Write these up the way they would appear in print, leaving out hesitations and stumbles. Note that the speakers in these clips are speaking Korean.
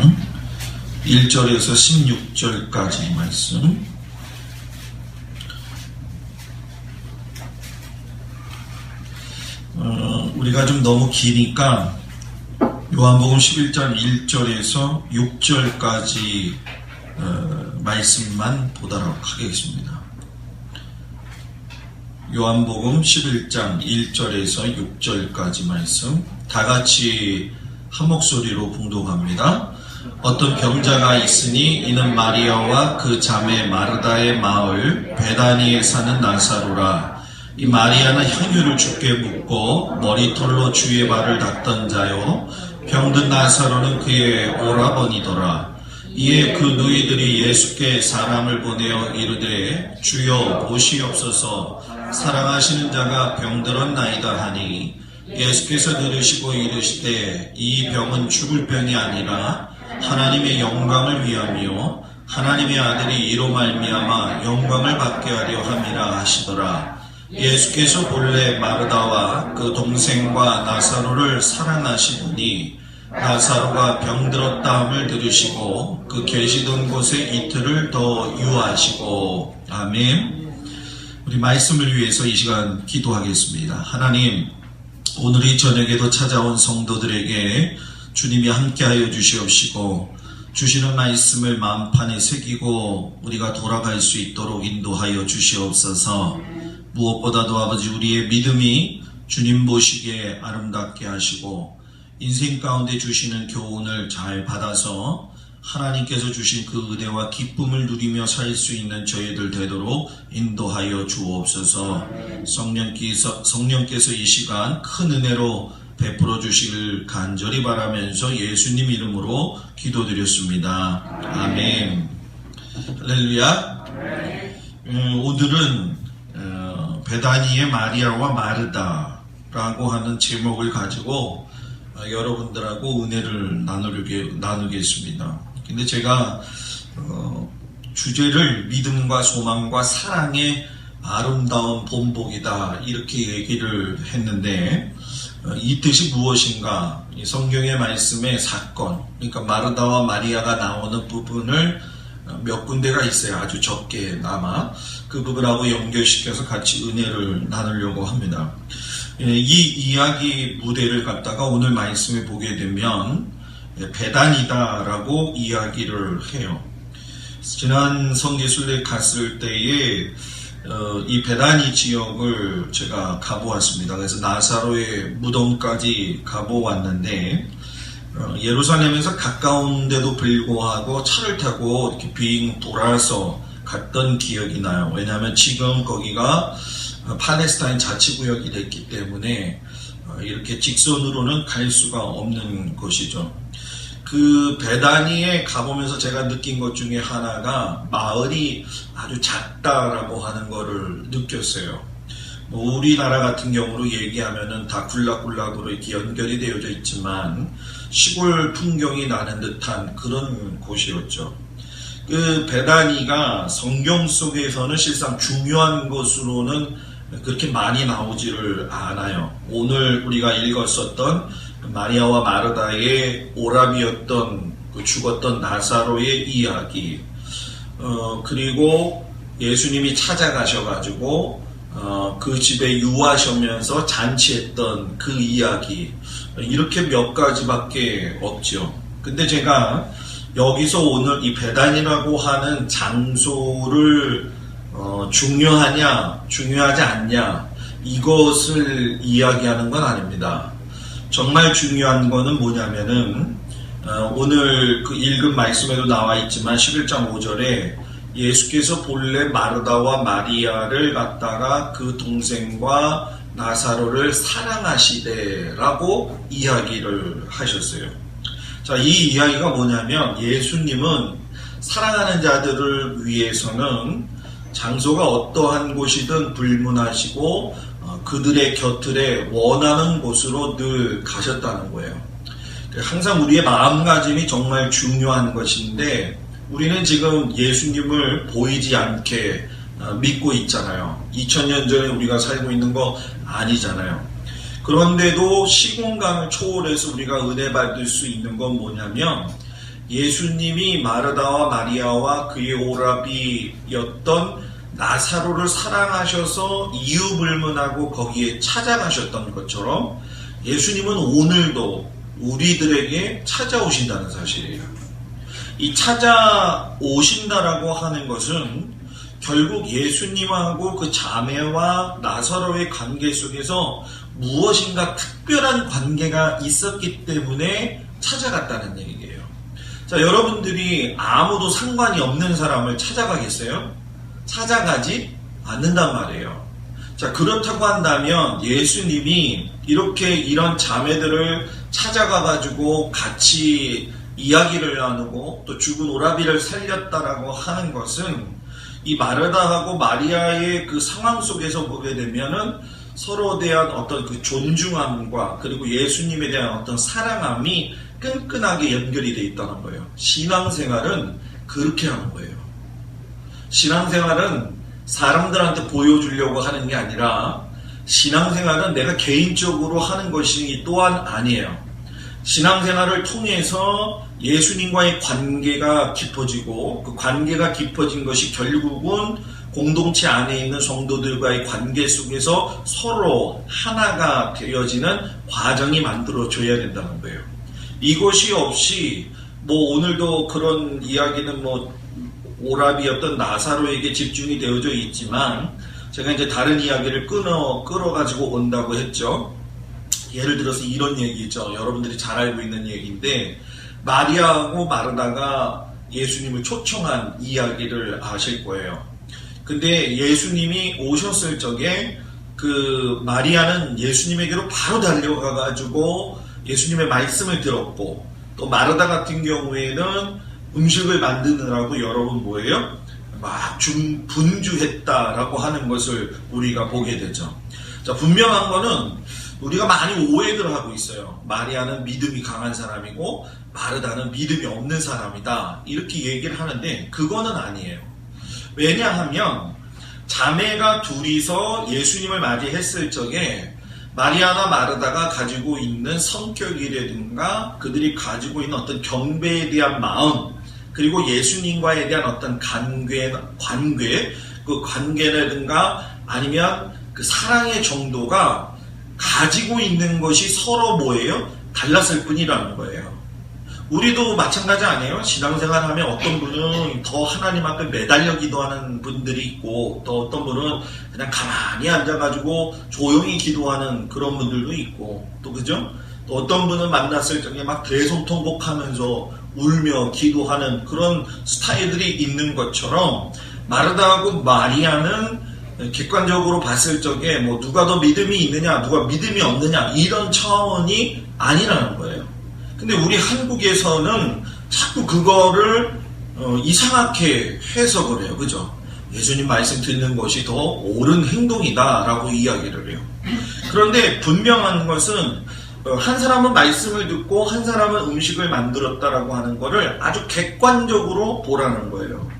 11장 1절에서 16절까지 말씀. 우리가 좀 너무 기니까 요한복음 11장 1절에서 6절까지 말씀만 보도록 하겠습니다. 요한복음 11장 1절에서 6절까지 말씀 다같이 한 목소리로 봉독합니다. 어떤 병자가 있으니 이는 마리아와 그 자매 마르다의 마을 베다니에 사는 나사로라. 이 마리아는 향유를 주께 붓고 머리털로 주의 발을 닦던 자요 병든 나사로는 그의 오라버니더라. 이에 그 누이들이 예수께 사람을 보내어 이르되 주여 보시옵소서 사랑하시는 자가 병들었나이다 하니 예수께서 들으시고 이르시되 이 병은 죽을 병이 아니라 하나님의 영광을 위함이요 하나님의 아들이 이로 말미암아 영광을 받게 하려 함이라 하시더라. 예수께서 본래 마르다와 그 동생과 나사로를 사랑하시더니 나사로가 병들었다 함을 들으시고 그 계시던 곳에 이틀을 더 유하시고. 아멘. 우리 말씀을 위해서 이 시간 기도하겠습니다. 하나님, 오늘 이 저녁에도 찾아온 성도들에게 주님이 함께하여 주시옵시고 주시는 말씀을 마음판에 새기고 우리가 돌아갈 수 있도록 인도하여 주시옵소서. 무엇보다도 아버지 우리의 믿음이 주님 보시기에 아름답게 하시고 인생 가운데 주시는 교훈을 잘 받아서 하나님께서 주신 그 은혜와 기쁨을 누리며 살 수 있는 저희들 되도록 인도하여 주옵소서. 성령께서 이 시간 큰 은혜로 베풀어 주시길 간절히 바라면서 예수님 이름으로 기도드렸습니다. 아멘. 할렐루야. 오늘은 베다니의 마리아와 마르다라고 하는 제목을 가지고 여러분들하고 은혜를 나누겠습니다. 근데 제가 주제를 믿음과 소망과 사랑의 아름다운 본보기다 이렇게 얘기를 했는데 이 뜻이 무엇인가? 이 성경의 말씀의 사건, 그러니까 마르다와 마리아가 나오는 부분을 몇 군데가 있어요. 아주 적게나마 그 부분하고 연결시켜서 같이 은혜를 나누려고 합니다. 이 이야기 무대를 갖다가 오늘 말씀을 보게 되면 베다니다라고 이야기를 해요. 지난 성지순례 갔을 때에 이 베다니 지역을 제가 가보았습니다. 그래서 나사로의 무덤까지 가보았는데 예루살렘에서 가까운데도 불구하고 차를 타고 이렇게 빙 돌아서 갔던 기억이 나요. 왜냐하면 지금 거기가 팔레스타인 자치구역이 됐기 때문에 이렇게 직선으로는 갈 수가 없는 곳이죠. 그 베다니에 가보면서 제가 느낀 것 중에 하나가 마을이 아주 작다라고 하는 거를 느꼈어요. 우리나라 같은 경우로 얘기하면은 다 굴락굴락으로 이렇게 연결이 되어져 있지만 시골 풍경이 나는 듯한 그런 곳이었죠. 그 베다니가 성경 속에서는 실상 중요한 것으로는 그렇게 많이 나오지를 않아요. 오늘 우리가 읽었었던 마리아와 마르다의 오랍이었던 그 죽었던 나사로의 이야기, 그리고 예수님이 찾아가셔가지고 그 집에 유하시면서 잔치했던 그 이야기, 이렇게 몇 가지밖에 없죠. 근데 제가 여기서 오늘 이 베단이라고 하는 장소를 중요하냐 중요하지 않냐 이것을 이야기하는 건 아닙니다. 정말 중요한 거는 뭐냐면은 오늘 그 읽은 말씀에도 나와 있지만 11장 5절에 예수께서 본래 마르다와 마리아를 갖다가 그 동생과 나사로를 사랑하시되라고 이야기를 하셨어요. 자, 이 이야기가 뭐냐면 예수님은 사랑하는 자들을 위해서는 장소가 어떠한 곳이든 불문하시고 그들의 곁들에 원하는 곳으로 늘 가셨다는 거예요. 항상 우리의 마음가짐이 정말 중요한 것인데 우리는 지금 예수님을 보이지 않게 믿고 있잖아요. 2000년 전에 우리가 살고 있는 거 아니잖아요. 그런데도 시공간을 초월해서 우리가 은혜 받을 수 있는 건 뭐냐면 예수님이 마르다와 마리아와 그의 오라비였던 나사로를 사랑하셔서 이유불문하고 거기에 찾아가셨던 것처럼 예수님은 오늘도 우리들에게 찾아오신다는 사실이에요. 이 찾아오신다라고 하는 것은 결국 예수님하고 그 자매와 나사로의 관계 속에서 무엇인가 특별한 관계가 있었기 때문에 찾아갔다는 얘기예요. 자, 여러분들이 아무도 상관이 없는 사람을 찾아가겠어요? 찾아가지 않는단 말이에요. 자, 그렇다고 한다면 예수님이 이렇게 이런 자매들을 찾아가가지고 같이 이야기를 나누고 또 죽은 오라비를 살렸다라고 하는 것은 이 마르다하고 마리아의 그 상황 속에서 보게 되면은 서로에 대한 어떤 그 존중함과 그리고 예수님에 대한 어떤 사랑함이 끈끈하게 연결이 되어 있다는 거예요. 신앙생활은 그렇게 하는 거예요. 신앙생활은 사람들한테 보여주려고 하는 게 아니라 신앙생활은 내가 개인적으로 하는 것이 또한 아니에요. 신앙생활을 통해서 예수님과의 관계가 깊어지고 그 관계가 깊어진 것이 결국은 공동체 안에 있는 성도들과의 관계 속에서 서로 하나가 되어지는 과정이 만들어져야 된다는 거예요. 이것이 없이 뭐 오늘도 그런 이야기는 뭐 오라비였던 나사로에게 집중이 되어져 있지만 제가 이제 다른 이야기를 끌어가지고 온다고 했죠. 예를 들어서 이런 얘기죠. 여러분들이 잘 알고 있는 얘기인데 마리아하고 마르다가 예수님을 초청한 이야기를 아실 거예요. 근데 예수님이 오셨을 적에 그 마리아는 예수님에게로 바로 달려가가지고 예수님의 말씀을 들었고 또 마르다 같은 경우에는 음식을 만드느라고 여러분 뭐예요? 막 분주했다라고 하는 것을 우리가 보게 되죠. 자, 분명한 거는 우리가 많이 오해를 하고 있어요. 마리아는 믿음이 강한 사람이고 마르다는 믿음이 없는 사람이다. 이렇게 얘기를 하는데 그거는 아니에요. 왜냐하면 자매가 둘이서 예수님을 맞이했을 적에 마리아나 마르다가 가지고 있는 성격이라든가 그들이 가지고 있는 어떤 경배에 대한 마음 그리고 예수님과에 대한 어떤 그 관계라든가 아니면 그 사랑의 정도가 가지고 있는 것이 서로 뭐예요? 달랐을 뿐이라는 거예요. 우리도 마찬가지 아니에요? 신앙생활 하면 어떤 분은 더 하나님 앞에 매달려 기도하는 분들이 있고 또 어떤 분은 그냥 가만히 앉아가지고 조용히 기도하는 그런 분들도 있고 또 그죠? 또 어떤 분은 만났을 적에 막 대성통곡하면서 울며 기도하는 그런 스타일들이 있는 것처럼 마르다하고 마리아는 객관적으로 봤을 적에 뭐 누가 더 믿음이 있느냐 누가 믿음이 없느냐 이런 차원이 아니라는 거예요. 근데 우리 한국에서는 자꾸 그거를 이상하게 해석을 해요. 그죠? 예수님 말씀 듣는 것이 더 옳은 행동이다 라고 이야기를 해요. 그런데 분명한 것은 한 사람은 말씀을 듣고 한 사람은 음식을 만들었다라고 하는 것을 아주 객관적으로 보라는 거예요.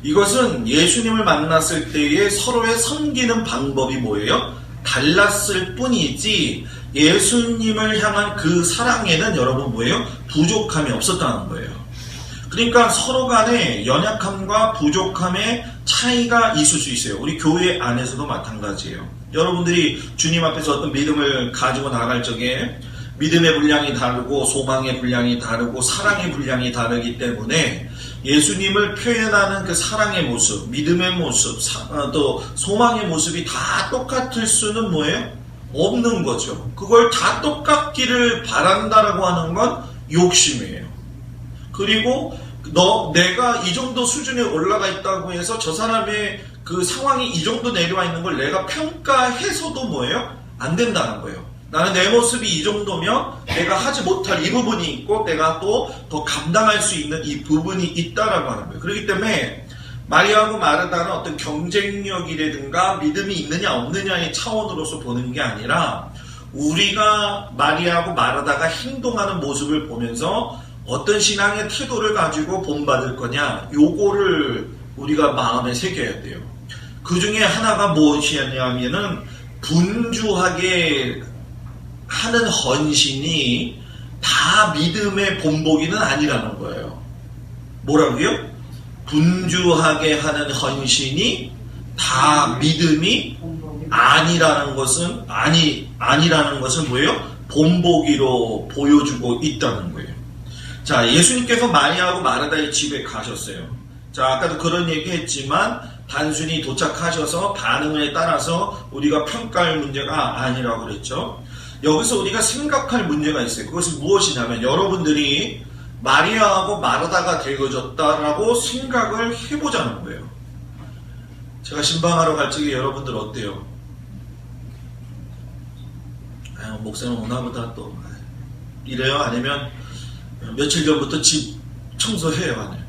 이것은 예수님을 만났을 때에 서로의 섬기는 방법이 뭐예요? 달랐을 뿐이지 예수님을 향한 그 사랑에는 여러분 뭐예요? 부족함이 없었다는 거예요. 그러니까 서로 간에 연약함과 부족함의 차이가 있을 수 있어요. 우리 교회 안에서도 마찬가지예요. 여러분들이 주님 앞에서 어떤 믿음을 가지고 나갈 적에 믿음의 분량이 다르고 소망의 분량이 다르고 사랑의 분량이 다르기 때문에 예수님을 표현하는 그 사랑의 모습, 믿음의 모습, 또 소망의 모습이 다 똑같을 수는 뭐예요? 없는 거죠. 그걸 다 똑같기를 바란다라고 하는 건 욕심이에요. 그리고 내가 이 정도 수준에 올라가 있다고 해서 저 사람의 그 상황이 이 정도 내려와 있는 걸 내가 평가해서도 뭐예요? 안 된다는 거예요. 나는 내 모습이 이 정도면 내가 하지 못할 이 부분이 있고 내가 또 더 감당할 수 있는 이 부분이 있다라고 하는 거예요. 그렇기 때문에 마리아하고 마르다는 어떤 경쟁력이라든가 믿음이 있느냐 없느냐의 차원으로서 보는 게 아니라 우리가 마리아하고 마르다가 행동하는 모습을 보면서 어떤 신앙의 태도를 가지고 본받을 거냐 요거를 우리가 마음에 새겨야 돼요. 그 중에 하나가 무엇이냐면은 분주하게 하는 헌신이 다 믿음의 본보기는 아니라는 거예요. 뭐라고요? 분주하게 하는 헌신이 다 믿음이 아니라는 것은 아니라는 것을 뭐예요? 본보기로 보여주고 있다는 거예요. 자, 예수님께서 마리아하고 마르다의 집에 가셨어요. 자, 아까도 그런 얘기 했지만 단순히 도착하셔서 반응에 따라서 우리가 평가할 문제가 아니라고 그랬죠. 여기서 우리가 생각할 문제가 있어요. 그것은 무엇이냐면 여러분들이 마리아하고 마르다가 되어졌다라고 생각을 해보자는 거예요. 제가 신방하러 갈 적에 여러분들 어때요? 목사님 오나보다 또 이래요? 아니면 며칠 전부터 집 청소해요? 안 해요?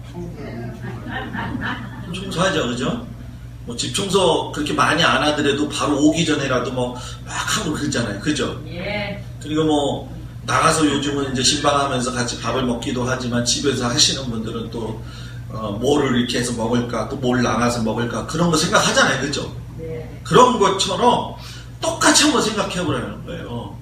청소하죠, 그죠? 뭐 집 청소 그렇게 많이 안 하더라도 바로 오기 전에라도 뭐 막 하고 그러잖아요, 그죠? 예. 그리고 뭐 나가서 요즘은 이제 신방하면서 같이 밥을 먹기도 하지만 집에서 하시는 분들은 또 뭐를 이렇게 해서 먹을까, 또 뭘 나가서 먹을까 그런 거 생각하잖아요, 그죠? 네. 그런 것처럼 똑같이 한번 생각해 보라는 거예요.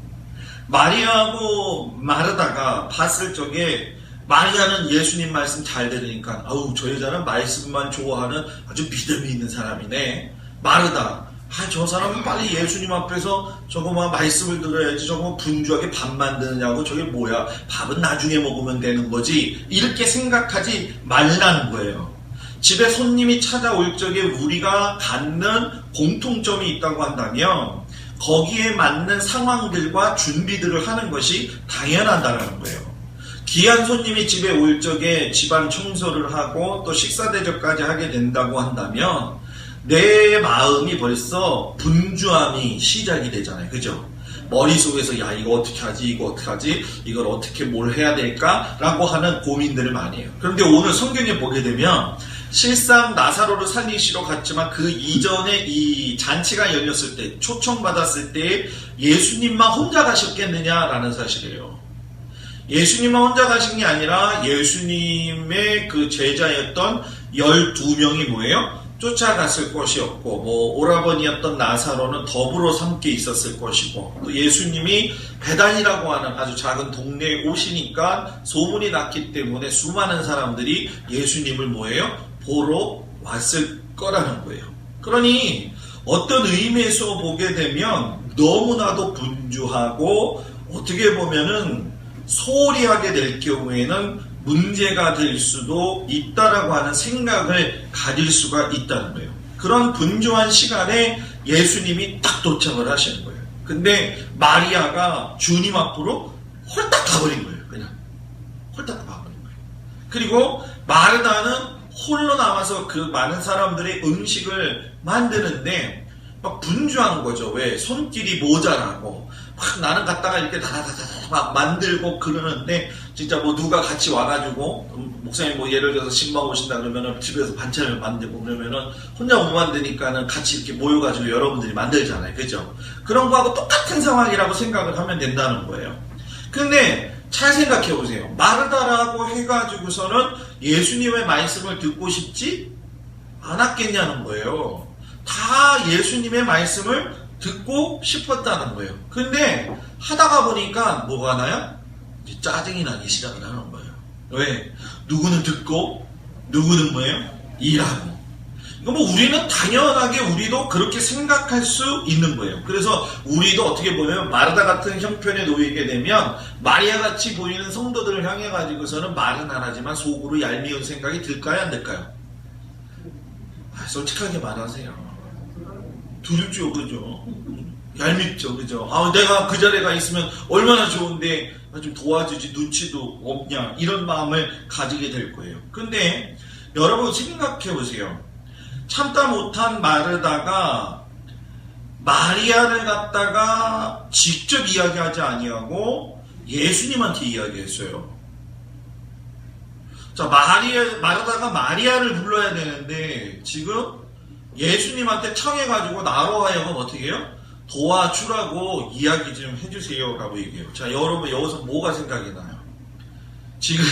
마리아하고 마르다가 봤을 적에 마리아는 예수님 말씀 잘 들으니까 아우 저 여자는 말씀만 좋아하는 아주 믿음이 있는 사람이네. 마르다 저 사람은 빨리 예수님 앞에서 저거 막 말씀을 들어야지 저거 분주하게 밥 만드느냐고 저게 뭐야 밥은 나중에 먹으면 되는 거지 이렇게 생각하지 말라는 거예요. 집에 손님이 찾아올 적에 우리가 갖는 공통점이 있다고 한다면 거기에 맞는 상황들과 준비들을 하는 것이 당연하다는 거예요. 귀한 손님이 집에 올 적에 집안 청소를 하고 또 식사 대접까지 하게 된다고 한다면 내 마음이 벌써 분주함이 시작이 되잖아요. 그죠? 머릿속에서 야 이거 어떻게 하지 이거 어떻게 하지 이걸 어떻게 뭘 해야 될까 라고 하는 고민들을 많이 해요. 그런데 오늘 성경에 보게 되면 실상 나사로를 살리시러 갔지만 그 이전에 이 잔치가 열렸을 때 초청받았을 때 예수님만 혼자 가셨겠느냐라는 사실이에요. 예수님만 혼자 가신 게 아니라 예수님의 그 제자였던 12명이 뭐예요? 쫓아갔을 것이었고 뭐 오라버니였던 나사로는 더불어 함께 있었을 것이고 또 예수님이 베단이라고 하는 아주 작은 동네에 오시니까 소문이 났기 때문에 수많은 사람들이 예수님을 뭐예요? 보러 왔을 거라는 거예요. 그러니 어떤 의미에서 보게 되면 너무나도 분주하고 어떻게 보면은 소홀히 하게 될 경우에는 문제가 될 수도 있다라고 하는 생각을 가질 수가 있다는 거예요. 그런 분주한 시간에 예수님이 딱 도착을 하시는 거예요. 근데 마리아가 주님 앞으로 홀딱 가버린 거예요. 그냥 홀딱 가버린 거예요. 그리고 마르다는 홀로 남아서 그 많은 사람들의 음식을 만드는데 막 분주한 거죠. 왜? 손길이 모자라고 막 나는 갔다가 이렇게 다다다다 막 만들고 그러는데 진짜 뭐 누가 같이 와가지고 목사님 뭐 예를 들어서 신방 오신다 그러면은 집에서 반찬을 만들고 그러면은 혼자 못 만드니까는 같이 이렇게 모여가지고 여러분들이 만들잖아요. 그죠? 그런 거하고 똑같은 상황이라고 생각을 하면 된다는 거예요. 근데 잘 생각해 보세요. 마르다라고 해가지고서는 예수님의 말씀을 듣고 싶지 않았겠냐는 거예요. 다 예수님의 말씀을 듣고 싶었다는 거예요. 근데 하다가 보니까 뭐가 나요? 이제 짜증이 나기 시작을 하는 거예요. 왜? 누구는 듣고 누구는 뭐예요? 일하고. 이거 뭐 우리는 당연하게 우리도 그렇게 생각할 수 있는 거예요. 그래서 우리도 어떻게 보면 마르다 같은 형편에 놓이게 되면 마리아 같이 보이는 성도들을 향해 가지고서는 말은 안 하지만 속으로 얄미운 생각이 들까요? 안 들까요? 솔직하게 말하세요. 두렵죠, 그죠? 얄밉죠, 그죠? 내가 그 자리에 가 있으면 얼마나 좋은데 좀 도와주지 눈치도 없냐 이런 마음을 가지게 될 거예요. 근데 여러분 생각해 보세요. 참다 못한 마르다가 마리아를 갖다가 직접 이야기하지 아니하고 예수님한테 이야기했어요. 자, 마르다가 마리아를 불러야 되는데 지금 예수님한테 청해가지고 나로 하여금 어떻게 해요? 도와주라고 이야기 좀 해주세요 라고 얘기해요. 자, 여러분 여기서 뭐가 생각이 나요? 지금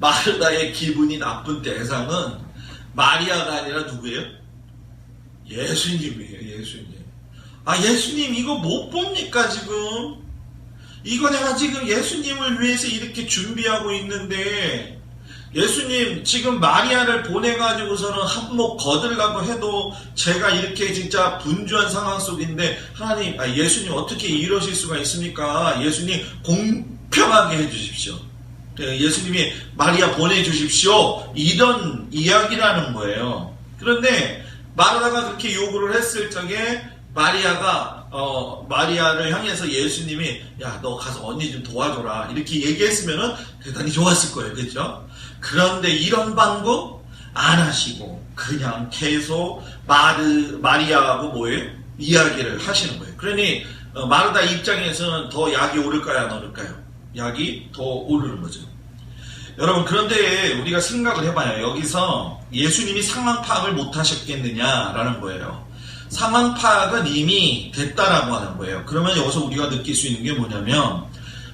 마르다의 기분이 나쁜 대상은 마리아가 아니라 누구예요? 예수님이에요. 예수님. 예수님 이거 못 봅니까 지금? 이거 내가 지금 예수님을 위해서 이렇게 준비하고 있는데 예수님 지금 마리아를 보내가지고서는 한몫 거들라고 해도 제가 이렇게 진짜 분주한 상황 속인데 하나님, 예수님 어떻게 이러실 수가 있습니까? 예수님 공평하게 해주십시오. 예수님이 마리아 보내주십시오. 이런 이야기라는 거예요. 그런데 마르다가 그렇게 요구를 했을 적에 마리아를 향해서 예수님이 야, 너 가서 언니 좀 도와줘라 이렇게 얘기했으면 대단히 좋았을 거예요. 그렇죠? 그런데 이런 방법 안 하시고 그냥 계속 마리아하고 뭐예요? 이야기를 하시는 거예요. 그러니 마르다 입장에서는 더 약이 오를까요? 안 오를까요? 약이 더 오르는 거죠. 여러분, 그런데 우리가 생각을 해봐요. 여기서 예수님이 상황 파악을 못 하셨겠느냐라는 거예요. 상황 파악은 이미 됐다라고 하는 거예요. 그러면 여기서 우리가 느낄 수 있는 게 뭐냐면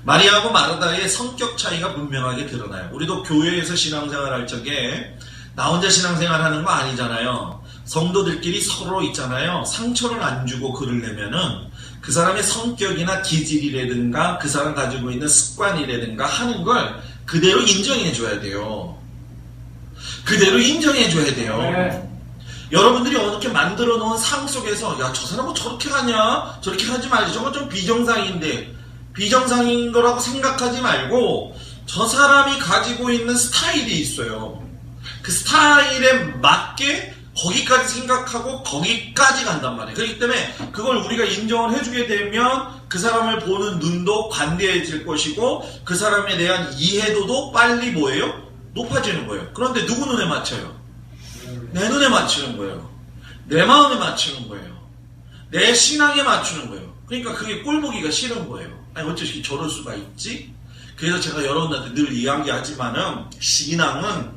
마리아하고 마르다의 성격 차이가 분명하게 드러나요. 우리도 교회에서 신앙생활 할 적에 나 혼자 신앙생활 하는 거 아니잖아요. 성도들끼리 서로 있잖아요. 상처를 안 주고 글을 내면은 그 사람의 성격이나 기질이라든가 그 사람 가지고 있는 습관이라든가 하는 걸 그대로 인정해 줘야 돼요. 그대로 인정해 줘야 돼요. 네. 여러분들이 어떻게 만들어 놓은 상 속에서 야, 저 사람은 저렇게 하냐? 저렇게 하지 말지. 저건 좀 비정상인데 비정상인 거라고 생각하지 말고 저 사람이 가지고 있는 스타일이 있어요. 그 스타일에 맞게 거기까지 생각하고 거기까지 간단 말이에요. 그렇기 때문에 그걸 우리가 인정을 해주게 되면 그 사람을 보는 눈도 관대해질 것이고 그 사람에 대한 이해도도 빨리 뭐예요? 높아지는 거예요. 그런데 누구 눈에 맞춰요? 내 눈에 맞추는 거예요. 내 마음에 맞추는 거예요. 내 신앙에 맞추는 거예요. 그러니까 그게 꼴보기가 싫은 거예요. 아니 어떻게 저럴 수가 있지? 그래서 제가 여러분한테 늘 이야기하지만은 신앙은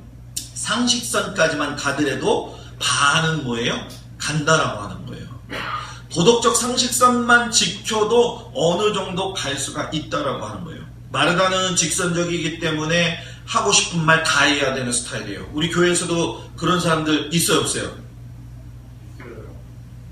상식선까지만 가더라도 반은 뭐예요? 간다라고 하는 거예요. 도덕적 상식선만 지켜도 어느 정도 갈 수가 있다라고 하는 거예요. 마르다는 직선적이기 때문에 하고 싶은 말 다 해야 되는 스타일이에요. 우리 교회에서도 그런 사람들 있어요, 없어요?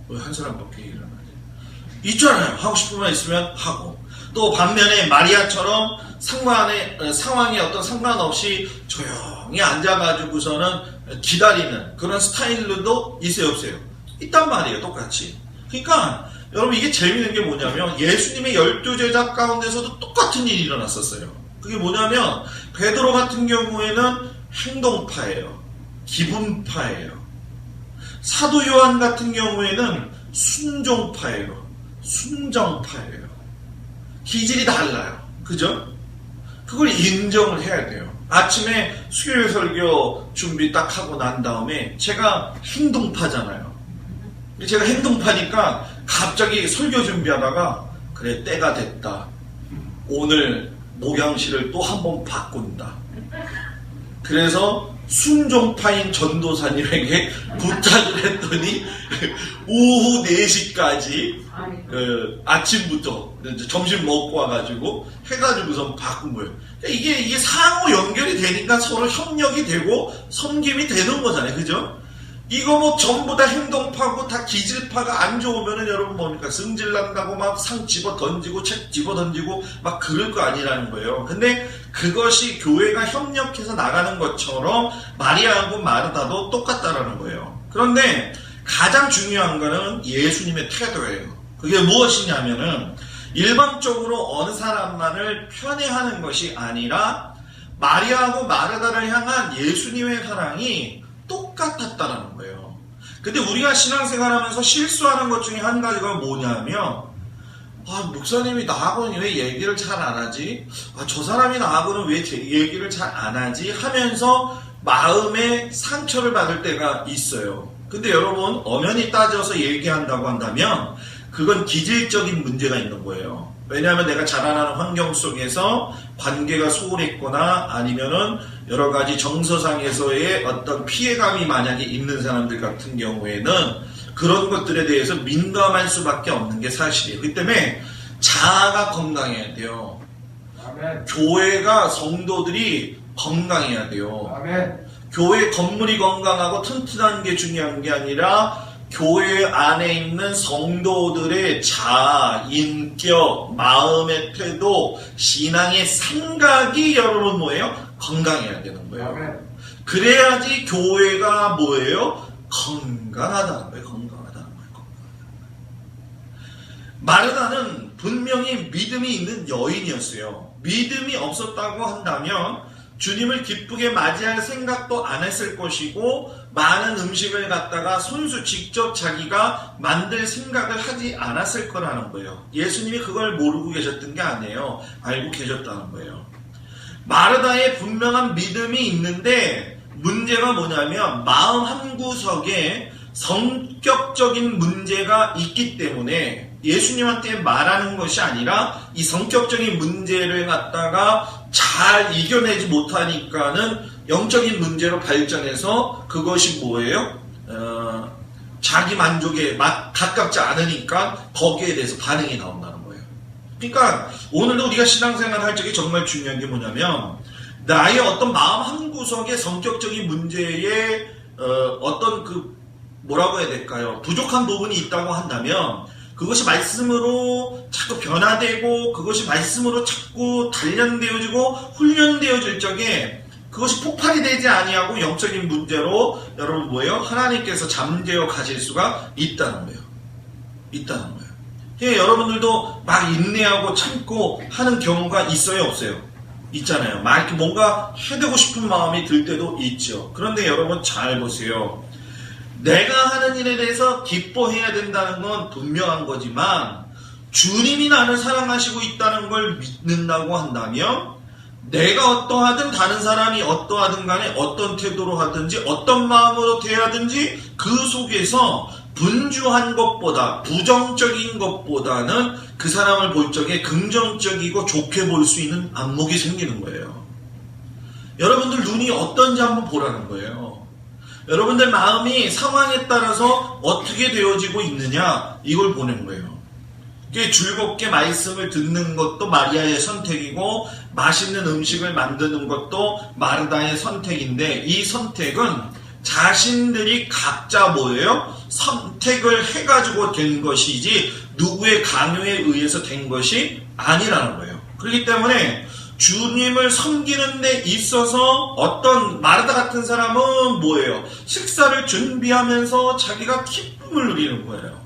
왜 한 사람밖에 얘기를 안 하지? 있잖아요. 하고 싶은 말 있으면 하고. 또 반면에 마리아처럼 상황에 어떤 상관없이 조용히 앉아가지고서는 기다리는 그런 스타일도 있어요, 없어요? 있단 말이에요, 똑같이. 그러니까 여러분 이게 재밌는 게 뭐냐면 예수님의 12제자 가운데서도 똑같은 일이 일어났었어요. 그게 뭐냐면 베드로 같은 경우에는 행동파예요. 기분파예요. 사도 요한 같은 경우에는 순종파예요. 순정파예요. 기질이 달라요. 그죠? 그걸 인정을 해야 돼요. 아침에 수요일 설교 준비 딱 하고 난 다음에 제가 행동파잖아요. 제가 행동파니까 갑자기 설교 준비하다가 그래 때가 됐다. 오늘 목양실을 또 한 번 바꾼다. 그래서 순종파인 전도사님에게 부탁을 했더니 오후 4시까지 아침부터 점심 먹고 와가지고 해가지고선 바꾼 거예요. 이게 상호 연결이 되니까 서로 협력이 되고 섬김이 되는 거잖아요. 그죠? 이거 뭐 전부 다 행동파고 다 기질파가 안 좋으면은 여러분 뭡니까? 승질난다고 막 상 집어 던지고 책 집어 던지고 막 그럴 거 아니라는 거예요. 근데 그것이 교회가 협력해서 나가는 것처럼 마리아하고 마르다도 똑같다라는 거예요. 그런데 가장 중요한 거는 예수님의 태도예요. 그게 무엇이냐면은 일방적으로 어느 사람만을 편애하는 것이 아니라 마리아하고 마르다를 향한 예수님의 사랑이 똑같았다는 거예요. 근데 우리가 신앙생활하면서 실수하는 것 중에 한 가지가 뭐냐면 목사님이 나하고는 왜 얘기를 잘 안 하지? 저 사람이 나하고는 왜 얘기를 잘 안 하지? 하면서 마음에 상처를 받을 때가 있어요. 근데 여러분 엄연히 따져서 얘기한다고 한다면 그건 기질적인 문제가 있는 거예요. 왜냐하면 내가 자라나는 환경 속에서 관계가 소홀했거나 아니면은 여러 가지 정서상에서의 어떤 피해감이 만약에 있는 사람들 같은 경우에는 그런 것들에 대해서 민감할 수밖에 없는 게 사실이에요. 그렇기 때문에 자아가 건강해야 돼요. 아멘. 교회가 성도들이 건강해야 돼요. 아멘. 교회 건물이 건강하고 튼튼한 게 중요한 게 아니라 교회 안에 있는 성도들의 자아, 인격, 마음의 태도, 신앙의 생각이 여러분 뭐예요? 건강해야 되는 거예요. 그래야지 교회가 뭐예요? 건강하다는 거예요. 건강하다는 거예요. 마르다는 분명히 믿음이 있는 여인이었어요. 믿음이 없었다고 한다면 주님을 기쁘게 맞이할 생각도 안 했을 것이고 많은 음식을 갖다가 손수 직접 자기가 만들 생각을 하지 않았을 거라는 거예요. 예수님이 그걸 모르고 계셨던 게 아니에요. 알고 계셨다는 거예요. 마르다의 분명한 믿음이 있는데 문제가 뭐냐면 마음 한구석에 성격적인 문제가 있기 때문에 예수님한테 말하는 것이 아니라 이 성격적인 문제를 갖다가 잘 이겨내지 못하니까는 영적인 문제로 발전해서 그것이 뭐예요? 자기 만족에 가깝지 않으니까 거기에 대해서 반응이 나온다는 거예요. 그러니까 오늘도 우리가 신앙생활 할 적에 정말 중요한 게 뭐냐면 나의 어떤 마음 한구석에 성격적인 문제에 어떤 뭐라고 해야 될까요? 부족한 부분이 있다고 한다면 그것이 말씀으로 자꾸 변화되고 그것이 말씀으로 자꾸 단련되어지고 훈련되어질 적에 그것이 폭발이 되지 아니하고 영적인 문제로 여러분 뭐예요? 하나님께서 잠재워 가실 수가 있다는 거예요. 있다는 거예요. 그러니까 여러분들도 막 인내하고 참고 하는 경우가 있어요? 없어요? 있잖아요. 막 이렇게 뭔가 해내고 싶은 마음이 들 때도 있죠. 그런데 여러분 잘 보세요. 내가 하는 일에 대해서 기뻐해야 된다는 건 분명한 거지만 주님이 나를 사랑하시고 있다는 걸 믿는다고 한다면 내가 어떠하든 다른 사람이 어떠하든 간에 어떤 태도로 하든지 어떤 마음으로 대하든지 그 속에서 분주한 것보다 부정적인 것보다는 그 사람을 볼 적에 긍정적이고 좋게 볼 수 있는 안목이 생기는 거예요. 여러분들 눈이 어떤지 한번 보라는 거예요. 여러분들 마음이 상황에 따라서 어떻게 되어지고 있느냐 이걸 보는 거예요. 즐겁게 말씀을 듣는 것도 마리아의 선택이고 맛있는 음식을 만드는 것도 마르다의 선택인데 이 선택은 자신들이 각자 뭐예요? 선택을 해가지고 된 것이지 누구의 강요에 의해서 된 것이 아니라는 거예요. 그렇기 때문에 주님을 섬기는 데 있어서 어떤 마르다 같은 사람은 뭐예요? 식사를 준비하면서 자기가 기쁨을 누리는 거예요.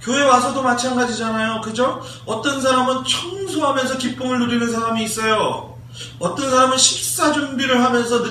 교회 와서도 마찬가지잖아요. 그죠? 어떤 사람은 청소하면서 기쁨을 누리는 사람이 있어요. 어떤 사람은 식사 준비를 하면서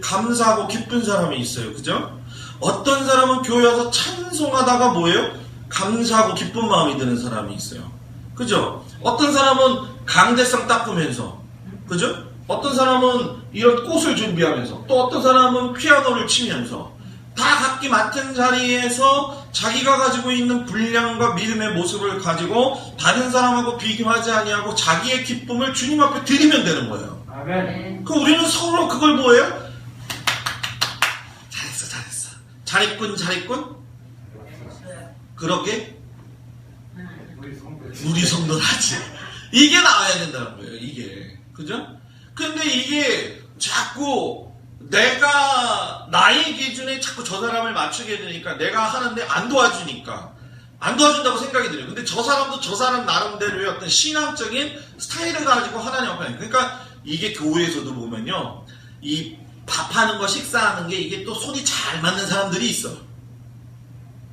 감사하고 기쁜 사람이 있어요. 그죠? 어떤 사람은 교회 와서 찬송하다가 뭐예요? 감사하고 기쁜 마음이 드는 사람이 있어요. 그죠? 어떤 사람은 강대상 닦으면서, 그죠? 어떤 사람은 이런 꽃을 준비하면서, 또 어떤 사람은 피아노를 치면서, 다 각기 맡은 자리에서 자기가 가지고 있는 분량과 믿음의 모습을 가지고 다른 사람하고 비교하지 아니하고 자기의 기쁨을 주님 앞에 드리면 되는 거예요. 아멘. 그럼 우리는 서로 그걸 뭐예요? 잘했어. 잘했군. 그러게? 우리 성도는 하지. 이게 나와야 된다는 거예요, 이게. 그죠? 근데 이게 자꾸 내가 나의 기준에 자꾸 저 사람을 맞추게 되니까 내가 하는데 안 도와준다고 생각이 들어요. 근데 저 사람도 저 사람 나름대로의 어떤 신앙적인 스타일을 가지고 하나님 앞에. 그러니까 이게 교회에서도 보면요. 이 밥하는 거 식사하는 게 이게 또 손이 잘 맞는 사람들이 있어.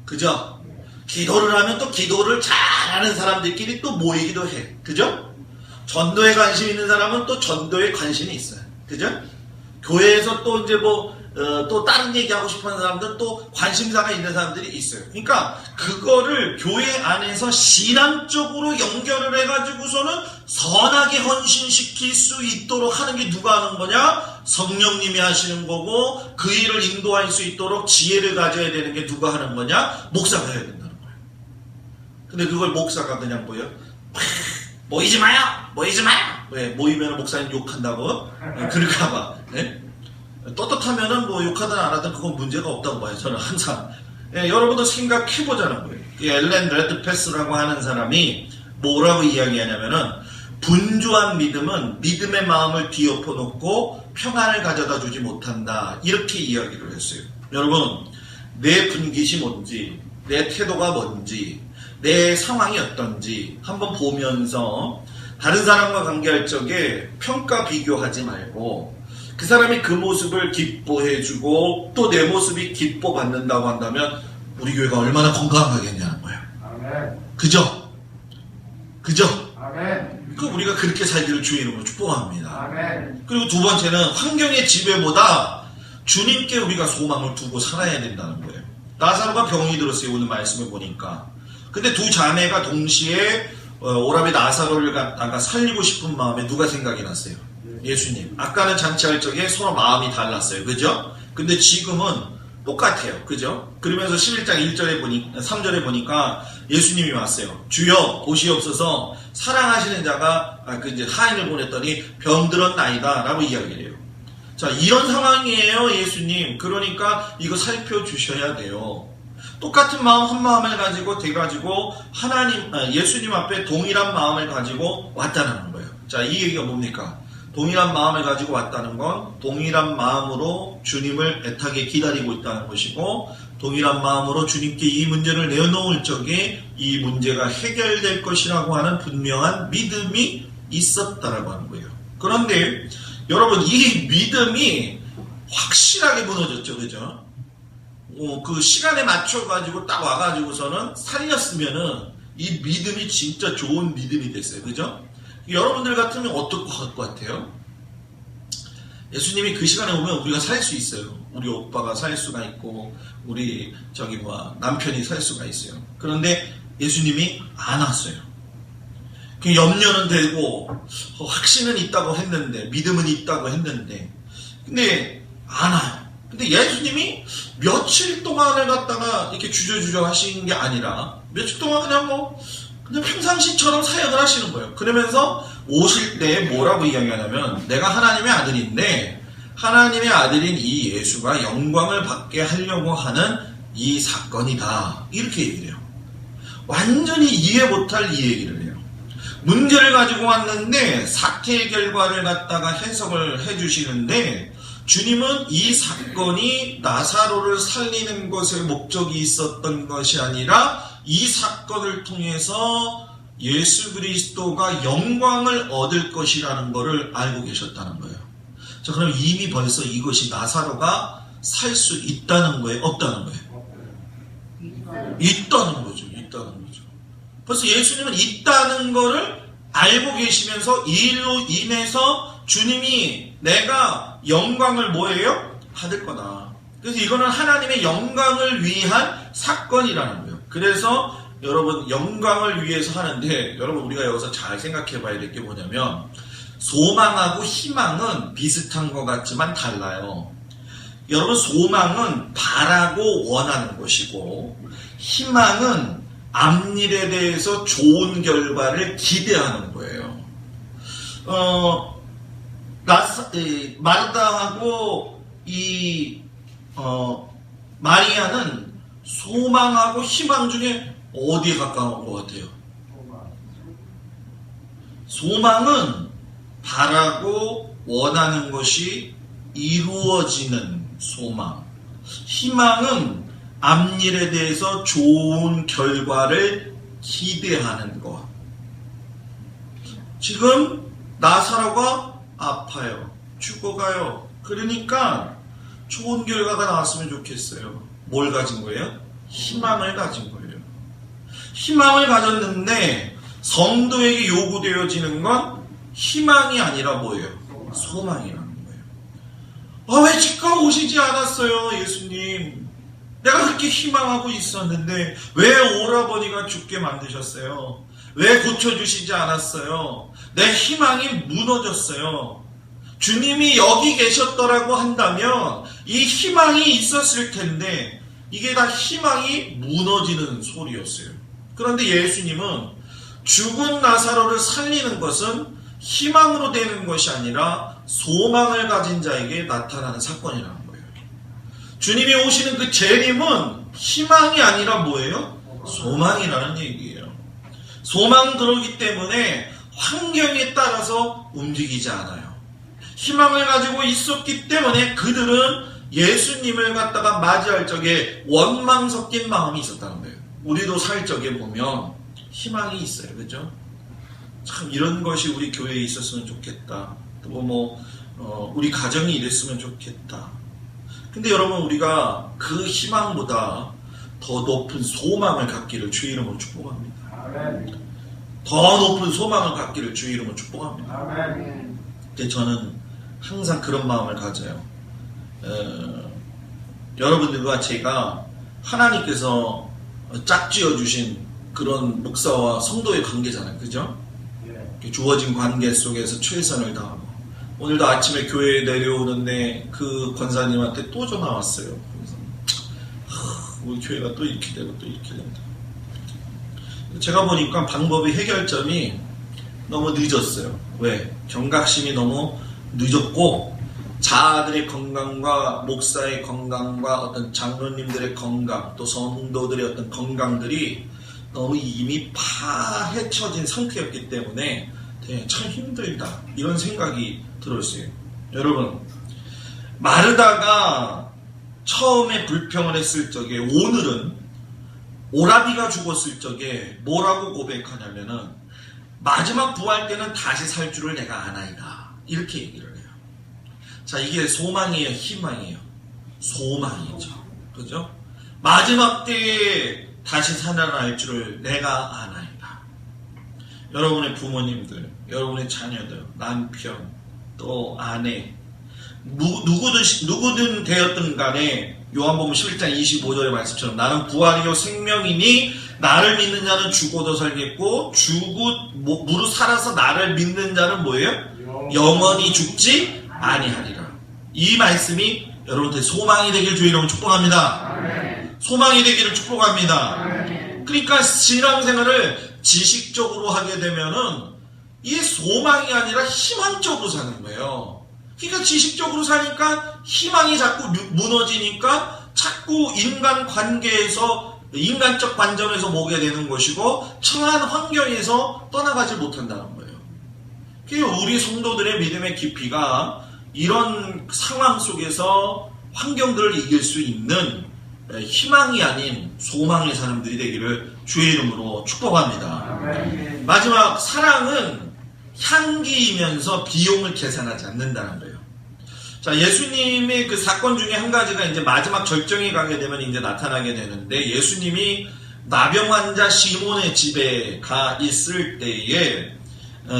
그죠? 기도를 하면 또 기도를 잘하는 사람들끼리 또 모이기도 해. 그죠? 전도에 관심 있는 사람은 또 전도에 관심이 있어요. 그죠? 교회에서 또 이제 또 다른 얘기하고 싶어 하는 사람들은 또 관심사가 있는 사람들이 있어요. 그러니까 그거를 교회 안에서 신앙적으로 연결을 해가지고서는 선하게 헌신시킬 수 있도록 하는 게 누가 하는 거냐? 성령님이 하시는 거고 그 일을 인도할 수 있도록 지혜를 가져야 되는 게 누가 하는 거냐? 목사가 해야 된다는 거예요. 근데 그걸 목사가 그냥 모이지 마요. 왜? 모이면 목사님 욕한다고? 그럴까봐. 네? 떳떳하면은 욕하든 안 하든 그건 문제가 없다고 봐요. 저는 항상. 여러분도 생각해보자는 거예요. 엘렌 레드패스라고 하는 사람이 뭐라고 이야기하냐면은 분주한 믿음은 믿음의 마음을 뒤엎어놓고 평안을 가져다 주지 못한다. 이렇게 이야기를 했어요. 여러분, 내 분깃이 뭔지, 내 태도가 뭔지, 내 상황이 어떤지 한번 보면서 다른 사람과 관계할 적에 평가 비교하지 말고 그 사람이 그 모습을 기뻐해주고 또 내 모습이 기뻐받는다고 한다면 우리 교회가 얼마나 건강하겠냐는 거예요. 아멘. 그죠? 아멘. 그 우리가 그렇게 살기를 주의 이름으로 축복합니다. 아멘. 그리고 두 번째는 환경의 지배보다 주님께 우리가 소망을 두고 살아야 된다는 거예요. 나사로가 병이 들었어요. 오늘 말씀을 보니까. 근데 두 자매가 동시에 오라비 나사로를 갖다가 살리고 싶은 마음에 누가 생각이 났어요? 예수님. 아까는 잔치할 적에 서로 마음이 달랐어요. 그죠? 근데 지금은 똑같아요. 그죠? 그러면서 11장 3절에 보니까 예수님이 왔어요. 주여 보시옵소서 사랑하시는 자가 이제 하인을 보냈더니 병들었나이다 라고 이야기를 해요. 자, 이런 상황이에요, 예수님. 그러니까 이거 살펴주셔야 돼요. 똑같은 마음, 한 마음을 가지고 돼가지고 예수님 앞에 동일한 마음을 가지고 왔다는 거예요. 자, 이 얘기가 뭡니까? 동일한 마음을 가지고 왔다는 건 동일한 마음으로 주님을 애타게 기다리고 있다는 것이고, 동일한 마음으로 주님께 이 문제를 내어놓을 적에 이 문제가 해결될 것이라고 하는 분명한 믿음이 있었다라고 하는 거예요. 그런데 여러분, 이 믿음이 확실하게 무너졌죠. 그죠? 그 시간에 맞춰가지고 딱 와가지고서는 살렸으면은 이 믿음이 진짜 좋은 믿음이 됐어요. 그죠? 여러분들 같으면 어떨 것 같아요? 예수님이 그 시간에 오면 우리가 살 수 있어요. 우리 오빠가 살 수가 있고, 우리 남편이 살 수가 있어요. 그런데 예수님이 안 왔어요. 염려는 되고, 확신은 있다고 했는데, 믿음은 있다고 했는데, 근데 안 와요. 근데 예수님이 며칠 동안을 갖다가 이렇게 주저주저 하시는 게 아니라, 며칠 동안 그냥 평상시처럼 사역을 하시는 거예요. 그러면서 오실 때 뭐라고 이야기하냐면, 내가 하나님의 아들인데 하나님의 아들인 이 예수가 영광을 받게 하려고 하는 이 사건이다, 이렇게 얘기를 해요. 완전히 이해 못할 이 얘기를 해요. 문제를 가지고 왔는데 사태의 결과를 갖다가 해석을 해주시는데, 주님은 이 사건이 나사로를 살리는 것에 목적이 있었던 것이 아니라 이 사건을 통해서 예수 그리스도가 영광을 얻을 것이라는 것을 알고 계셨다는 거예요. 자, 그럼 이미 벌써 이것이 나사로가 살 수 있다는 거예요? 없다는 거예요? 있다는 거죠. 벌써 예수님은 있다는 것을 알고 계시면서 이 일로 인해서 주님이 내가 영광을 뭐예요? 받을 거다. 그래서 이거는 하나님의 영광을 위한 사건이라는 거예요. 그래서 여러분, 영광을 위해서 하는데, 여러분 우리가 여기서 잘 생각해 봐야 될 게 뭐냐면, 소망하고 희망은 비슷한 것 같지만 달라요. 여러분, 소망은 바라고 원하는 것이고, 희망은 앞일에 대해서 좋은 결과를 기대하는 거예요. 마르다하고 마리아는 소망하고 희망 중에 어디에 가까운 것 같아요? 소망은 바라고 원하는 것이 이루어지는 소망. 희망은 앞일에 대해서 좋은 결과를 기대하는 것. 지금 나사로가 아파요. 죽어가요. 그러니까 좋은 결과가 나왔으면 좋겠어요. 뭘 가진 거예요? 희망을 가진 거예요. 희망을 가졌는데 성도에게 요구되어지는 건 희망이 아니라 뭐예요? 소망이라는 거예요. 왜 치과 오시지 않았어요, 예수님? 내가 그렇게 희망하고 있었는데 왜 오라버니가 죽게 만드셨어요? 왜 고쳐주시지 않았어요? 내 희망이 무너졌어요. 주님이 여기 계셨더라고 한다면 이 희망이 있었을 텐데 이게 다 희망이 무너지는 소리였어요. 그런데 예수님은 죽은 나사로를 살리는 것은 희망으로 되는 것이 아니라 소망을 가진 자에게 나타나는 사건이라는 거예요. 주님이 오시는 그 재림은 희망이 아니라 뭐예요? 소망이라는 얘기예요. 소망 그러기 때문에 환경에 따라서 움직이지 않아요. 희망을 가지고 있었기 때문에 그들은 예수님을 갖다가 맞이할 적에 원망 섞인 마음이 있었다는 거예요. 우리도 살 적에 보면 희망이 있어요. 그죠? 참 이런 것이 우리 교회에 있었으면 좋겠다. 또 우리 가정이 이랬으면 좋겠다. 근데 여러분, 우리가 그 희망보다 더 높은 소망을 갖기를 주의 이름으로 축복합니다. 아멘. 더 높은 소망을 갖기를 주의 이름으로 축복합니다. 아멘. 근데 저는 항상 그런 마음을 가져요. 여러분들과 제가 하나님께서 짝지어 주신 그런 목사와 성도의 관계잖아요. 그죠? 주어진 관계 속에서 최선을 다하고, 오늘도 아침에 교회에 내려오는데 그 권사님한테 또 전화 왔어요. 그래서 우리 교회가 또 이렇게 되고 또 이렇게 된다. 제가 보니까 방법의 해결점이 너무 늦었어요. 왜? 경각심이 너무 늦었고, 자아들의 건강과 목사의 건강과 어떤 장로님들의 건강, 또 성도들의 어떤 건강들이 너무 이미 파헤쳐진 상태였기 때문에 참 힘들다, 이런 생각이 들었어요. 여러분, 마르다가 처음에 불평을 했을 적에, 오늘은 오라비가 죽었을 적에 뭐라고 고백하냐면은, 마지막 부활 때는 다시 살 줄을 내가 아나이다, 이렇게 얘기를 해요. 자, 이게 소망이에요, 희망이에요? 소망이죠. 그죠? 마지막 때에 다시 살아날 줄을 내가 아나이다. 여러분의 부모님들, 여러분의 자녀들, 남편, 또 아내, 누구든 되었든 간에 요한복음 11장 25절의 말씀처럼, 나는 부활이요 생명이니 나를 믿는 자는 죽어도 살겠고 무릇 살아서 나를 믿는 자는 뭐예요? 영원히 죽지 아니하리라. 이 말씀이 여러분들 소망이 되길 주의 이름으로 축복합니다. 아멘. 소망이 되기를 축복합니다. 아멘. 그러니까 신앙생활을 지식적으로 하게 되면은 이게 소망이 아니라 희망적으로 사는 거예요. 그러니까 지식적으로 사니까 희망이 자꾸 무너지니까 자꾸 인간 관계에서, 인간적 관점에서 모게 되는 것이고, 처한 환경에서 떠나가지 못한다는 거예요. 그러니까 우리 성도들의 믿음의 깊이가 이런 상황 속에서 환경들을 이길 수 있는 희망이 아닌 소망의 사람들이 되기를 주의 이름으로 축복합니다. 아멘. 마지막, 사랑은 향기이면서 비용을 계산하지 않는다는 거예요. 자, 예수님의 그 사건 중에 한 가지가 이제 마지막 절정에 가게 되면 이제 나타나게 되는데, 예수님이 나병 환자 시몬의 집에 가 있을 때에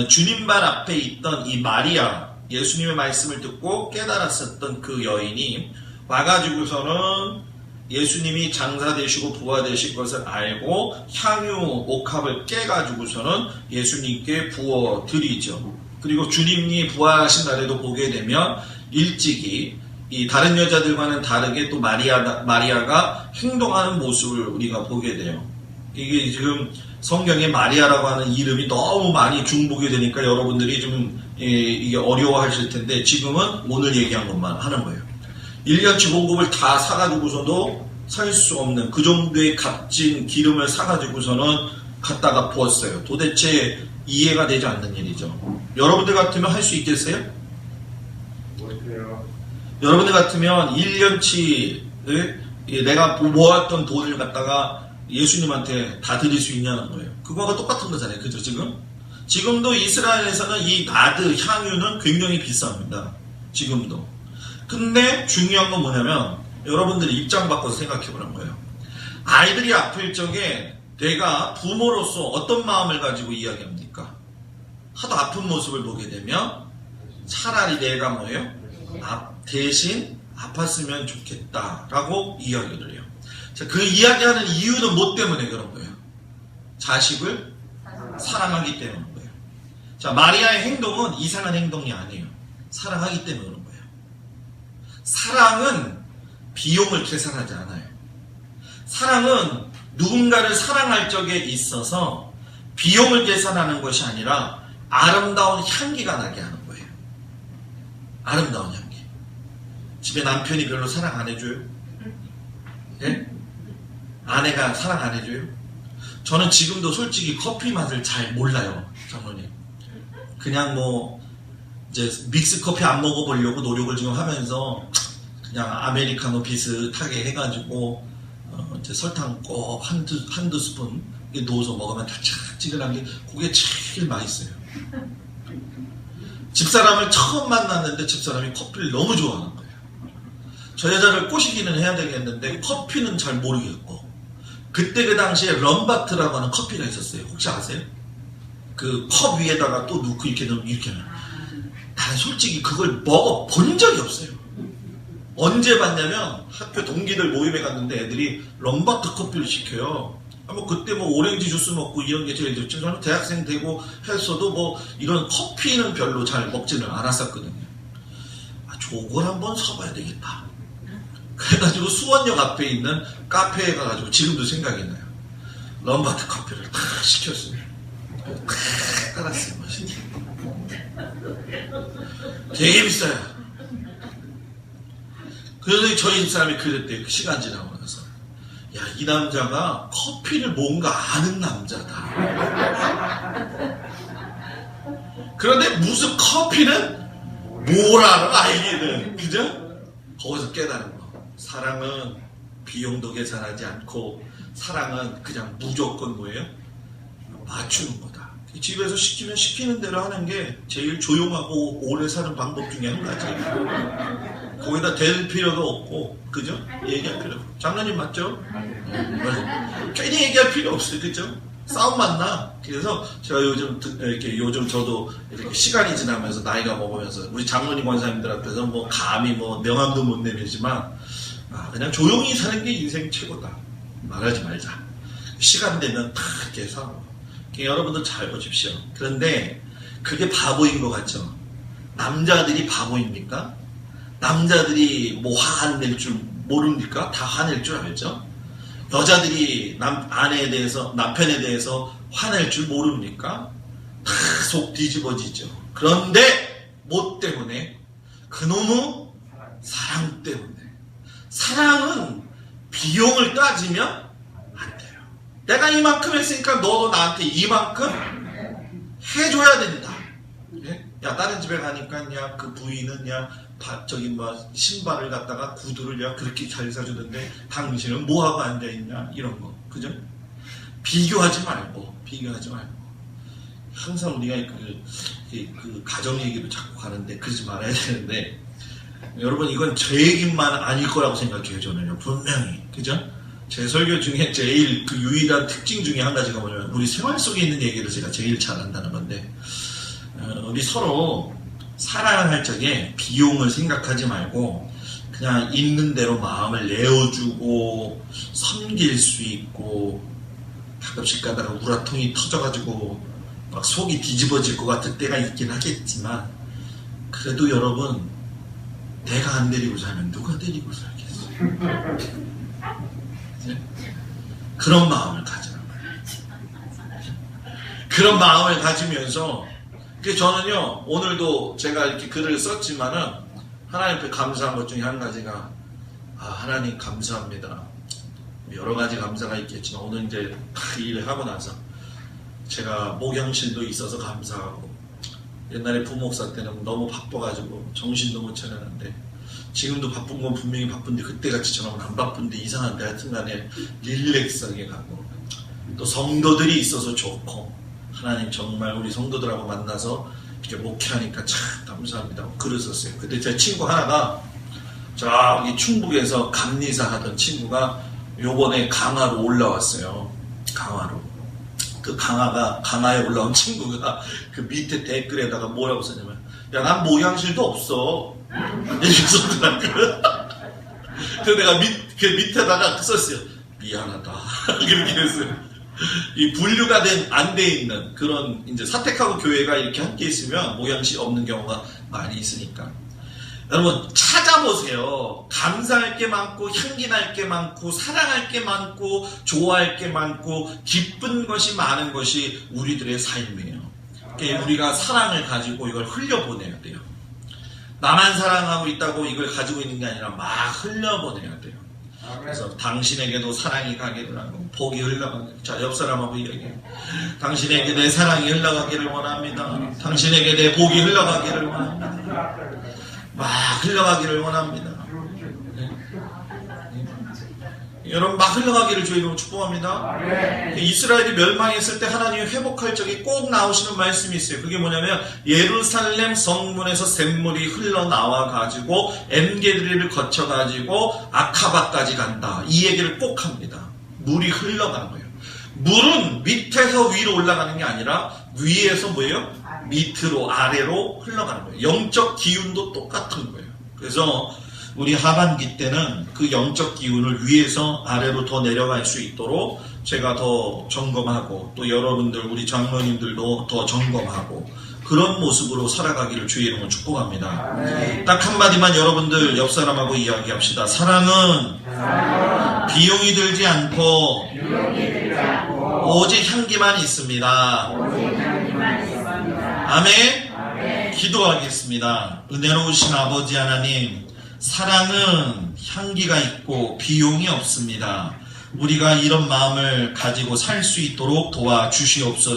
주님 발 앞에 있던 이 마리아, 예수님의 말씀을 듣고 깨달았었던 그 여인이 와가지고서는 예수님이 장사되시고 부화되실 것을 알고 향유 옥합을 깨가지고서는 예수님께 부어드리죠. 그리고 주님이 부활하신 날에도 보게 되면 일찍이 이 다른 여자들과는 다르게 또 마리아가 행동하는 모습을 우리가 보게 돼요. 이게 지금 성경에 마리아라고 하는 이름이 너무 많이 중복이 되니까 여러분들이 좀 이게 어려워하실 텐데, 지금은 오늘 얘기한 것만 하는 거예요. 1년치 공급을 다 사가지고서도 살 수 없는 그 정도의 값진 기름을 사가지고서는 갖다가 부었어요. 도대체 이해가 되지 않는 일이죠. 여러분들 같으면 할 수 있겠어요? 못해요. 여러분들 같으면 1년치 내가 모았던 돈을 갖다가 예수님한테 다 드릴 수 있냐는 거예요. 그거가 똑같은 거잖아요. 그죠? 지금도 이스라엘에서는 이 나드 향유는 굉장히 비쌉니다. 지금도. 근데 중요한 건 뭐냐면, 여러분들이 입장 바꿔서 생각해 보는 거예요. 아이들이 아플 적에 내가 부모로서 어떤 마음을 가지고 이야기합니까? 하도 아픈 모습을 보게 되면 차라리 내가 뭐예요? 대신 아팠으면 좋겠다라고 이야기를 해요. 자, 그 이야기하는 이유는 뭐 때문에 그런 거예요? 자식을 사랑하기 때문인 거예요. 자, 마리아의 행동은 이상한 행동이 아니에요. 사랑하기 때문에 그런 거예요. 사랑은 비용을 계산하지 않아요. 사랑은 누군가를 사랑할 적에 있어서 비용을 계산하는 것이 아니라 아름다운 향기가 나게 하는 거예요. 아름다운 향기. 집에 남편이 별로 사랑 안 해줘요? 예? 아내가 사랑 안 해줘요? 저는 지금도 솔직히 커피 맛을 잘 몰라요, 장로님. 그냥 이제 믹스 커피 안 먹어보려고 노력을 지금 하면서 그냥 아메리카노 비슷하게 해가지고 이제 설탕 꼭 한두 스푼 넣어서 먹으면 다 참 달짝지근한 게 그게 제일 맛있어요. 집사람을 처음 만났는데 집사람이 커피를 너무 좋아하는 거예요. 저 여자를 꼬시기는 해야 되겠는데 커피는 잘 모르겠고, 그때 그 당시에 럼바트라고 하는 커피가 있었어요. 혹시 아세요? 그 컵 위에다가 또 넣고 이렇게 넣으면 이렇게. 난 솔직히 그걸 먹어본 적이 없어요. 언제 봤냐면 학교 동기들 모임에 갔는데 애들이 럼바트 커피를 시켜요. 뭐 그때 뭐 오렌지 주스 먹고 이런 게 제일 좋죠. 저는 대학생 되고 했어도 뭐 이런 커피는 별로 잘 먹지는 않았었거든요. 저걸 한번 사봐야 되겠다. 그래가지고 수원역 앞에 있는 카페에 가가지고 지금도 생각이 나요. 럼바트 커피를 탁 시켰어요. 탁 알았어요. 맛있게. 되게 비싸요. 그래서 저희 집사람이 그랬대요. 그 시간 지나고 나서. 야, 이 남자가 커피를 뭔가 아는 남자다. 그런데 무슨 커피는 뭘 알아, 알기는. 그죠? 거기서 깨달은 거. 사랑은 비용도 계산하지 않고, 사랑은 그냥 무조건 뭐예요? 맞추는 거다. 집에서 시키면 시키는 대로 하는 게 제일 조용하고 오래 사는 방법 중에 한 가지예요. 거기다 댈 필요도 없고, 그죠? 얘기할 필요 없고. 장로님 맞죠? 괜히 얘기할 필요 없어요. 그죠? 싸움만 나. 그래서 제가 요즘 저도 이렇게 시간이 지나면서 나이가 먹으면서 우리 장로님 권사님들 앞에서 뭐 감히 뭐 명함도 못 내밀지만, 그냥 조용히 사는 게 인생 최고다. 말하지 말자. 시간 되면 다 이렇게 해서. 여러분들 잘 보십시오. 그런데 그게 바보인 것 같죠? 남자들이 바보입니까? 남자들이 뭐 화 안 낼 줄 모릅니까? 다 화낼 줄 알죠? 여자들이 남편에 대해서 화낼 줄 모릅니까? 다 속 뒤집어지죠. 그런데 뭐 때문에? 그놈의 사랑 때문에. 사랑은 비용을 따지면 안 돼요. 내가 이만큼 했으니까 너도 나한테 이만큼 해줘야 된다. 야, 다른 집에 가니까 야, 그 부인은 야, 신발을 갖다가 구두를 야, 그렇게 잘 사주던데 당신은 뭐하고 앉아있냐? 이런 거. 그죠? 비교하지 말고. 항상 우리가 그 가정 얘기로 자꾸 가는데 그러지 말아야 되는데, 여러분 이건 제 얘기만 아닐 거라고 생각해요. 저는요. 분명히. 그죠? 제 설교 중에 제일 그 유일한 특징 중에 한 가지가 뭐냐면 우리 생활 속에 있는 얘기를 제가 제일 잘한다는 건데, 우리 서로 사랑할 적에 비용을 생각하지 말고 그냥 있는 대로 마음을 내어주고 섬길 수 있고, 가끔씩 가다가 우라통이 터져가지고 막 속이 뒤집어질 것 같을 때가 있긴 하겠지만, 그래도 여러분 내가 안 데리고 살면 누가 데리고 살겠어요? 그런 마음을 가져라. 그런 마음을 가지면서, 저는요, 오늘도 제가 이렇게 글을 썼지만은, 하나님 앞에 감사한 것 중에 한 가지가, 하나님 감사합니다. 여러 가지 감사가 있겠지만, 오늘 이제 그 일을 하고 나서, 제가 목양실도 있어서 감사하고, 옛날에 부목사 때는 너무 바빠가지고, 정신도 못 차렸는데, 지금도 바쁜 건 분명히 바쁜데 그때같이처럼 안 바쁜데 이상한데 하여튼 간에 릴렉스하게 가고, 또 성도들이 있어서 좋고, 하나님 정말 우리 성도들하고 만나서 이렇게 목회하니까 참 감사합니다. 글을 썼어요. 그때 제 친구 하나가 저기 충북에서 감리사 하던 친구가 요번에 강화로 올라왔어요. 강화로. 그 강화에 올라온 친구가 그 밑에 댓글에다가 뭐라고 썼냐면, 야, 난 목양실도 없어. 이렇게 썼더라고요. 그래서 내가 그 밑에다가 썼어요. 미안하다. 그렇게 했어요. 이 분류가 안 돼 있는 그런, 이제 사택하고 교회가 이렇게 함께 있으면 목양실 없는 경우가 많이 있으니까. 여러분, 찾아보세요. 감사할 게 많고, 향기 날 게 많고, 사랑할 게 많고, 좋아할 게 많고, 기쁜 것이 많은 것이 우리들의 삶이에요. 그러니까 우리가 사랑을 가지고 이걸 흘려보내야 돼요. 나만 사랑하고 있다고 이걸 가지고 있는 게 아니라 막 흘려보내야 돼요. 그래서 당신에게도 사랑이 가기를 하고 복이 흘러가기를. 자, 옆 사람하고 이야기해. 당신에게 내 사랑이 흘러가기를 원합니다. 당신에게 내 복이 흘러가기를 원합니다. 막 흘러가기를 원합니다. 여러분 막 흘러가기를 주의 이름으로 축복합니다. 이스라엘이 멸망했을 때 하나님이 회복할 적에 꼭 나오시는 말씀이 있어요. 그게 뭐냐면 예루살렘 성문에서 샘물이 흘러나와 가지고 엔게드리를 거쳐 가지고 아카바까지 간다. 이 얘기를 꼭 합니다. 물이 흘러가는 거예요. 물은 밑에서 위로 올라가는 게 아니라 위에서 뭐예요? 밑으로 아래로 흘러가는 거예요. 영적 기운도 똑같은 거예요. 그래서 우리 하반기 때는 그 영적 기운을 위에서 아래로 더 내려갈 수 있도록 제가 더 점검하고 또 여러분들 우리 장로님들도 더 점검하고 그런 모습으로 살아가기를 주의 이름으로 축복합니다. 딱 한마디만 여러분들 옆 사람하고 이야기합시다. 사랑은 비용이 들지 않고 오직 향기만 있습니다. 아멘. 기도하겠습니다. 은혜로우신 아버지 하나님, 사랑은 향기가 있고 비용이 없습니다. 우리가 이런 마음을 가지고 살 수 있도록 도와주시옵소서.